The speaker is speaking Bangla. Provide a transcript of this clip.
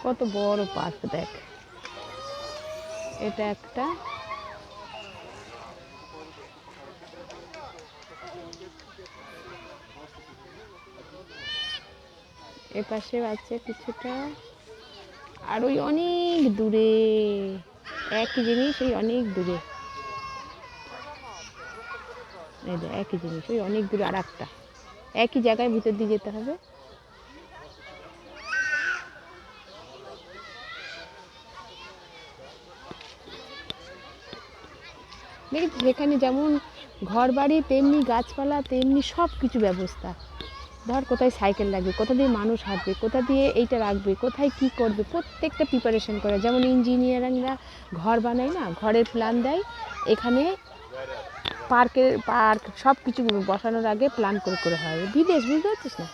কত বড় পার্ক দেখ, এটা একটা। এপাশে আছে কিছুটা, আর ওই অনেক দূরে একই জিনিস, ওই অনেক দূরে এই যে একই জিনিস, ওই অনেক দূরে আর একটা একই জায়গায় ভিতর দিয়ে যেতে হবে। দেখেছি সেখানে যেমন ঘর বাড়ি তেমনি গাছপালা তেমনি সব কিছু ব্যবস্থা। ধর কোথায় সাইকেল লাগবে, কোথা দিয়ে মানুষ হাঁটবে, কোথা দিয়ে এইটা রাখবে, কোথায় কি করবে, প্রত্যেকটা প্রিপারেশন করে। যেমন ইঞ্জিনিয়ারিংরা ঘর বানায় না, ঘরের প্ল্যান দেয়, এখানে পার্ক সব কিছু বসানোর আগে প্ল্যান করে হয়। বিদেশ বুঝতে পারছিস না।